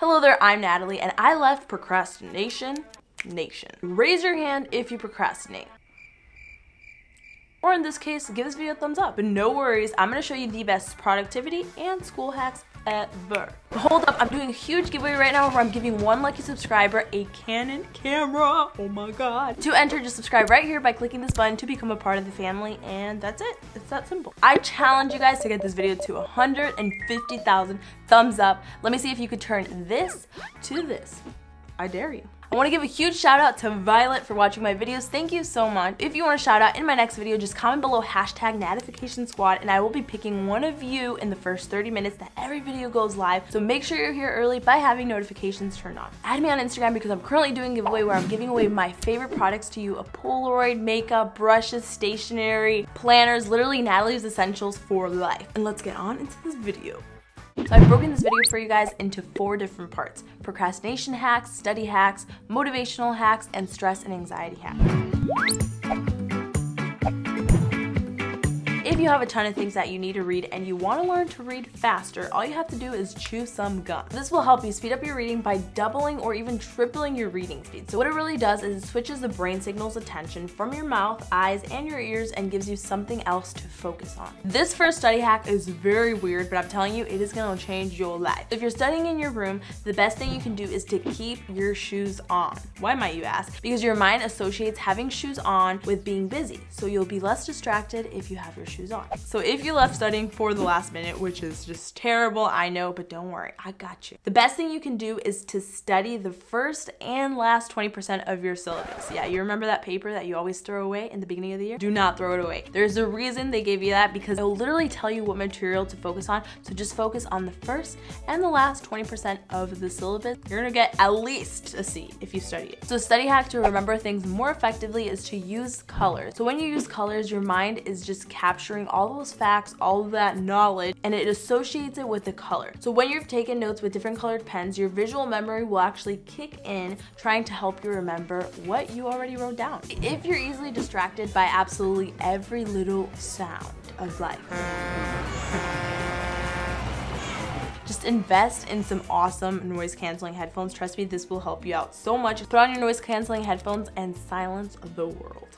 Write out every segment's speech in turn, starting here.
Hello there, I'm Natalie, and I left Procrastination Nation. Raise your hand if you procrastinate. Or in this case, give this video a thumbs up. But no worries, I'm gonna show you the best productivity and school hacks ever. But hold up, I'm doing a huge giveaway right now where I'm giving one lucky subscriber a Canon camera. Oh my god. To enter, just subscribe right here by clicking this button to become a part of the family, and that's it. It's that simple. I challenge you guys to get this video to 150,000 thumbs up. Let me see if you could turn this to this. I dare you. I want to give a huge shout out to Violet for watching my videos. Thank you so much. If you want a shout out in my next video, just comment below #notification_squad and I will be picking one of you in the first 30 minutes that every video goes live. So make sure you're here early by having notifications turned on. Add me on Instagram because I'm currently doing a giveaway where I'm giving away my favorite products to you: a Polaroid, makeup, brushes, stationery, planners, literally Natalie's essentials for life. And let's get on into this video. So I've broken this video for you guys into 4 different parts: procrastination hacks, study hacks, motivational hacks, and stress and anxiety hacks. If you have a ton of things that you need to read and you want to learn to read faster, all you have to do is chew some gum. This will help you speed up your reading by doubling or even tripling your reading speed. So what it really does is it switches the brain signal's attention from your mouth, eyes, and your ears and gives you something else to focus on. This first study hack is very weird, but I'm telling you, it is going to change your life. If you're studying in your room, the best thing you can do is to keep your shoes on. Why, might you ask? Because your mind associates having shoes on with being busy, so you'll be less distracted if you have your shoes on. So if you left studying for the last minute, which is just terrible, I know, but don't worry, I got you. The best thing you can do is to study the first and last 20% of your syllabus. Yeah, you remember that paper that you always throw away in the beginning of the year? Do not throw it away. There's a reason they gave you that, because it'll literally tell you what material to focus on. So just focus on the first and the last 20% of the syllabus. You're gonna get at least a C if you study it. So a study hack to remember things more effectively is to use colors. So when you use colors, your mind is just capturing all those facts, all of that knowledge, and it associates it with the color. So when you've taken notes with different colored pens, your visual memory will actually kick in, trying to help you remember what you already wrote down. If you're easily distracted by absolutely every little sound of life, just invest in some awesome noise canceling headphones. Trust me, this will help you out so much. Put on your noise canceling headphones and silence the world.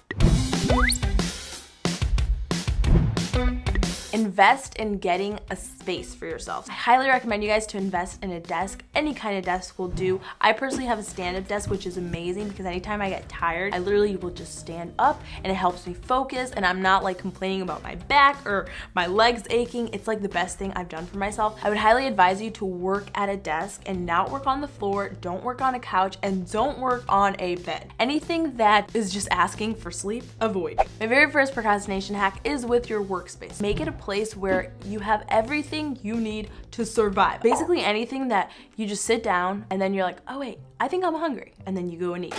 Invest in getting a space for yourself. I highly recommend you guys to invest in a desk. Any kind of desk will do. I personally have a stand-up desk, which is amazing because anytime I get tired, I literally will just stand up and it helps me focus, and I'm not like complaining about my back or my legs aching. It's like the best thing I've done for myself. I would highly advise you to work at a desk and not work on the floor. Don't work on a couch and don't work on a bed. Anything that is just asking for sleep, avoid. My very first procrastination hack is with your workspace. Make it a place where you have everything you need to survive. Basically anything that you just sit down and then you're like, oh wait, I think I'm hungry, and then you go and eat.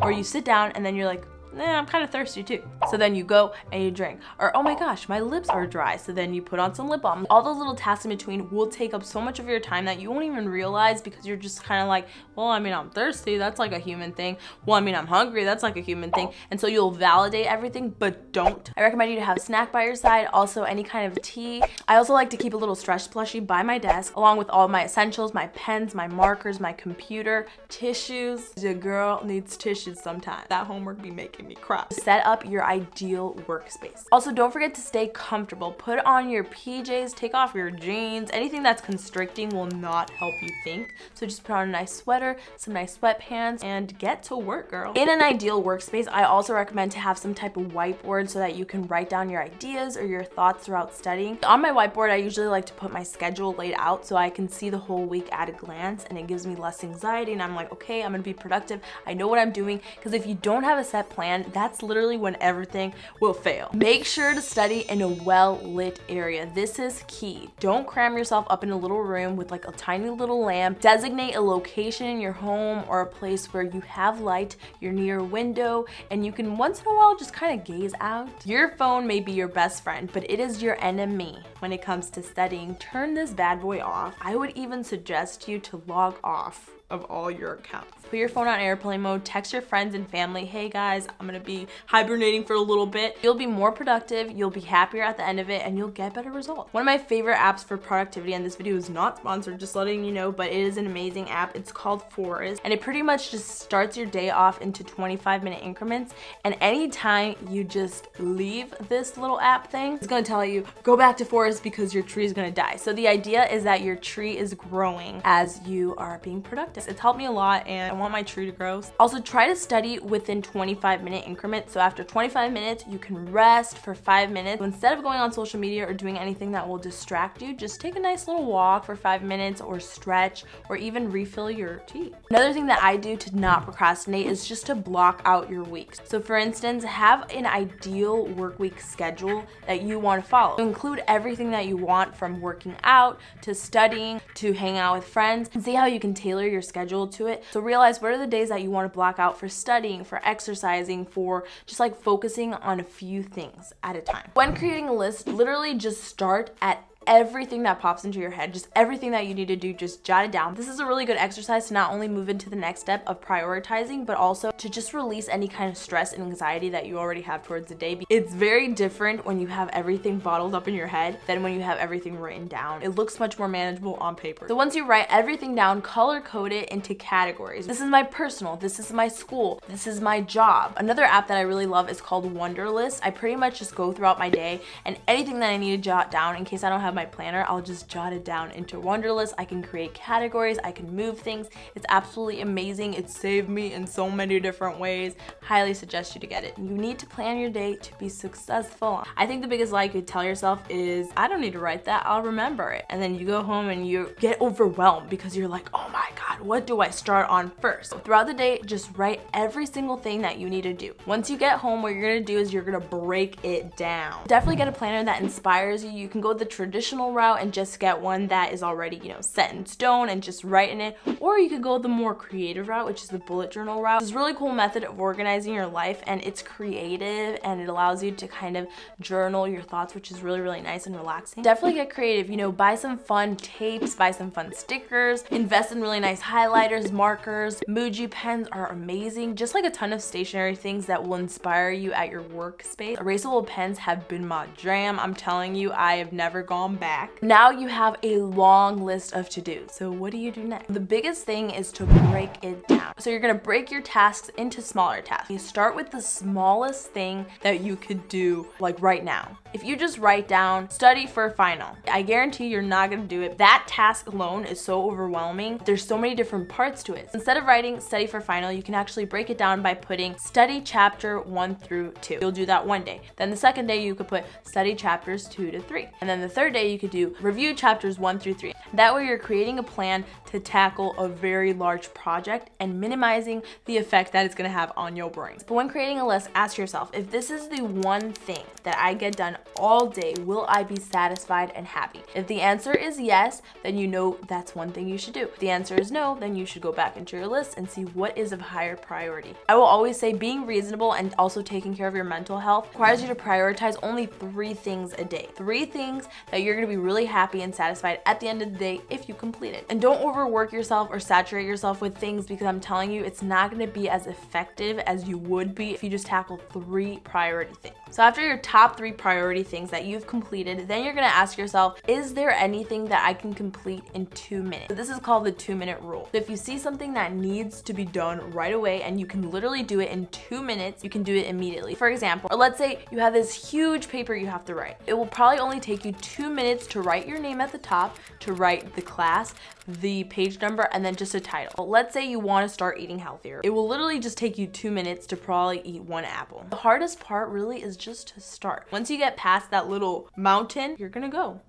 Or you sit down and then you're like, I'm kind of thirsty too. So then you go and you drink. Or, oh my gosh, my lips are dry. So then you put on some lip balm. All those little tasks in between will take up so much of your time that you won't even realize, because you're just kind of like, well, I mean, I'm thirsty. That's like a human thing. Well, I mean, I'm hungry. That's like a human thing. And so you'll validate everything, but don't. I recommend you to have a snack by your side. Also any kind of tea. I also like to keep a little stretch plushie by my desk, along with all my essentials, my pens, my markers, my computer, tissues. The girl needs tissues sometimes. That homework be making me cry. Set up your ideal workspace. Also, don't forget to stay comfortable. Put on your PJs, take off your jeans. Anything that's constricting will not help you think. So just put on a nice sweater, some nice sweatpants, and get to work, girl. In an ideal workspace, I also recommend to have some type of whiteboard so that you can write down your ideas or your thoughts throughout studying. On my whiteboard, I usually like to put my schedule laid out so I can see the whole week at a glance, and it gives me less anxiety, and I'm like, okay, I'm gonna be productive. I know what I'm doing, because if you don't have a set plan, that's literally when everything will fail. Make sure to study in a well-lit area. This is key. Don't cram yourself up in a little room with like a tiny little lamp. Designate a location in your home or a place where you have light, you're near a window, and you can once in a while just kind of gaze out. Your phone may be your best friend, but it is your enemy when it comes to studying. Turn this bad boy off. I would even suggest you to log off of all your accounts. Put your phone on airplane mode, text your friends and family, hey guys, I'm gonna be hibernating for a little bit. You'll be more productive, you'll be happier at the end of it, and you'll get better results. One of my favorite apps for productivity, and this video is not sponsored, just letting you know, but it is an amazing app. It's called Forest, and it pretty much just starts your day off into 25-minute increments, and anytime you just leave this little app thing, it's gonna tell you, go back to Forest because your tree is gonna die. So the idea is that your tree is growing as you are being productive. It's helped me a lot, and I want my tree to grow. Also, try to study within 25-minute increments. So after 25 minutes, you can rest for 5 minutes. So instead of going on social media or doing anything that will distract you, just take a nice little walk for 5 minutes or stretch or even refill your tea. Another thing that I do to not procrastinate is just to block out your weeks. So for instance, have an ideal work week schedule that you want to follow. Include everything that you want, from working out to studying to hang out with friends, and see how you can tailor your schedule to it. So realize what are the days that you want to block out for studying, for exercising, for just like focusing on a few things at a time. When creating a list, literally just start at everything that pops into your head, just everything that you need to do, just jot it down. This is a really good exercise to not only move into the next step of prioritizing, but also to just release any kind of stress and anxiety that you already have towards the day. It's very different when you have everything bottled up in your head than when you have everything written down. It looks much more manageable on paper. So once you write everything down, color code it into categories. This is my personal, this is my school, this is my job. Another app that I really love is called Wunderlist. I pretty much just go throughout my day, and anything that I need to jot down, in case I don't have my planner, I'll just jot it down into Wunderlist. I can create categories, I can move things. It's absolutely amazing. It saved me in so many different ways. Highly suggest you to get it. You need to plan your day to be successful. I think the biggest lie you could tell yourself is, I don't need to write that, I'll remember it. And then you go home and you get overwhelmed because you're like, oh my God, what do I start on first? So throughout the day, just write every single thing that you need to do. Once you get home, what you're gonna do is you're gonna break it down. Definitely get a planner that inspires you. You can go the traditional route and just get one that is already, set in stone and just write in it, or you could go the more creative route, which is the bullet journal route. It's a really cool method of organizing your life, and it's creative and it allows you to kind of journal your thoughts, which is really, really nice and relaxing. Definitely get creative, buy some fun tapes, buy some fun stickers, invest in really nice highlighters, markers. Muji pens are amazing, just like a ton of stationery things that will inspire you at your workspace. Erasable pens have been my jam. I'm telling you, I have never gone back. Now you have a long list of to-dos. So what do you do next? The biggest thing is to break it down. So you're gonna break your tasks into smaller tasks. You start with the smallest thing that you could do, like right now. If you just write down, study for a final, I guarantee you're not gonna do it. That task alone is so overwhelming. There's so many different parts to it. Instead of writing study for final, you can actually break it down by putting study chapter 1 through 2. You'll do that one day. Then the second day you could put study chapters 2 to 3. And then the third day you could do review chapters 1 through 3. That way you're creating a plan to tackle a very large project and minimizing the effect that it's gonna have on your brain. But when creating a list, ask yourself, if this is the one thing that I get done all day, will I be satisfied and happy? If the answer is yes, then you know that's one thing you should do. If the answer is no, then you should go back into your list and see what is of higher priority. I will always say being reasonable and also taking care of your mental health requires you to prioritize only 3 things a day. 3 things that you're gonna be really happy and satisfied at the end of the day if you complete it. And don't overwork yourself or saturate yourself with things, because I'm telling you, it's not gonna be as effective as you would be if you just tackle 3 priority things. So after your top 3 priority things that you've completed, then you're gonna ask yourself, is there anything that I can complete in 2 minutes? So this is called the 2-minute rule. So if you see something that needs to be done right away and you can literally do it in 2 minutes, you can do it immediately. For example, or let's say you have this huge paper you have to write. It will probably only take you 2 minutes to write your name at the top, to write the class, the page number, and then just a title. But let's say you want to start eating healthier. It will literally just take you 2 minutes to probably eat 1 apple. The hardest part really is just to start. Once you get past that little mountain, you're gonna go.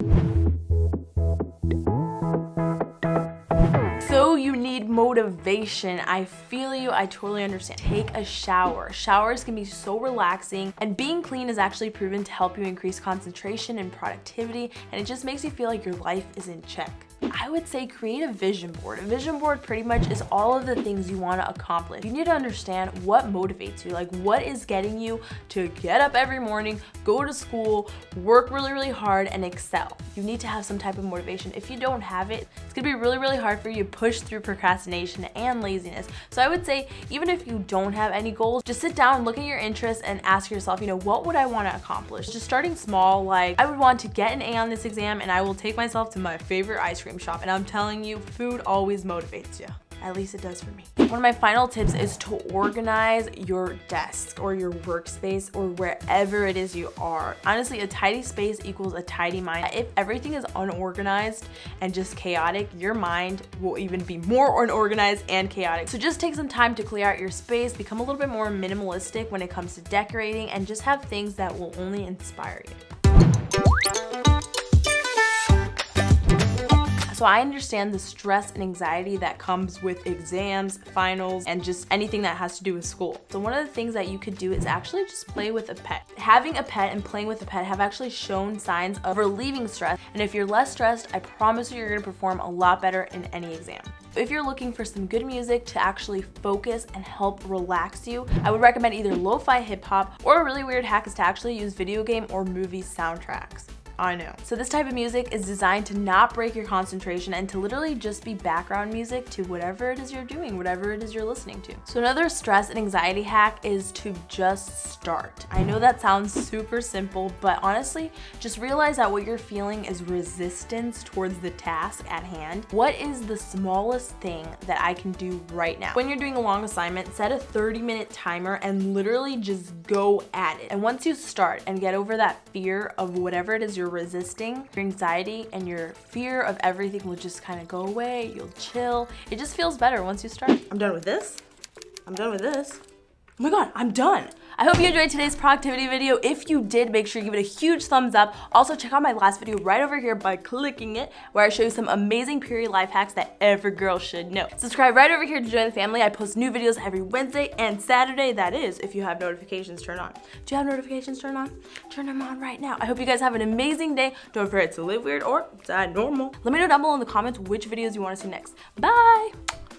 So you need motivation. I feel you, I totally understand. Take a shower. Showers can be so relaxing, and being clean is actually proven to help you increase concentration and productivity, and it just makes you feel like your life is in check. I would say create a vision board. A vision board pretty much is all of the things you want to accomplish. You need to understand what motivates you, like what is getting you to get up every morning, go to school, work really, really hard, and excel. You need to have some type of motivation. If you don't have it, it's gonna be really, really hard for you to push through procrastination and laziness. So I would say, even if you don't have any goals, just sit down, look at your interests, and ask yourself, you know, what would I want to accomplish? Just starting small, like I would want to get an A on this exam and I will take myself to my favorite ice cream shop. And I'm telling you, food always motivates you. At least it does for me. One of my final tips is to organize your desk or your workspace or wherever it is you are. Honestly, a tidy space equals a tidy mind. If everything is unorganized and just chaotic, your mind will even be more unorganized and chaotic. So just take some time to clear out your space, become a little bit more minimalistic when it comes to decorating, and just have things that will only inspire you. So I understand the stress and anxiety that comes with exams, finals, and just anything that has to do with school. So one of the things that you could do is actually just play with a pet. Having a pet and playing with a pet have actually shown signs of relieving stress. And if you're less stressed, I promise you, you're gonna perform a lot better in any exam. If you're looking for some good music to actually focus and help relax you, I would recommend either lo-fi hip hop, or a really weird hack is to actually use video game or movie soundtracks. I know. So this type of music is designed to not break your concentration and to literally just be background music to whatever it is you're doing, whatever it is you're listening to. So another stress and anxiety hack is to just start. I know that sounds super simple, but honestly, just realize that what you're feeling is resistance towards the task at hand. What is the smallest thing that I can do right now? When you're doing a long assignment, set a 30-minute timer and literally just go at it. And once you start and get over that fear of whatever it is you're resisting, your anxiety and your fear of everything will just kind of go away. You'll chill. It just feels better once you start. I'm done with this. I'm done with this. Oh my God, I'm done. I hope you enjoyed today's productivity video. If you did, make sure you give it a huge thumbs up. Also, check out my last video right over here by clicking it, where I show you some amazing period life hacks that every girl should know. Subscribe right over here to join the family. I post new videos every Wednesday and Saturday. That is, if you have notifications turned on. Do you have notifications turned on? Turn them on right now. I hope you guys have an amazing day. Don't forget to live weird or die normal. Let me know down below in the comments which videos you want to see next. Bye.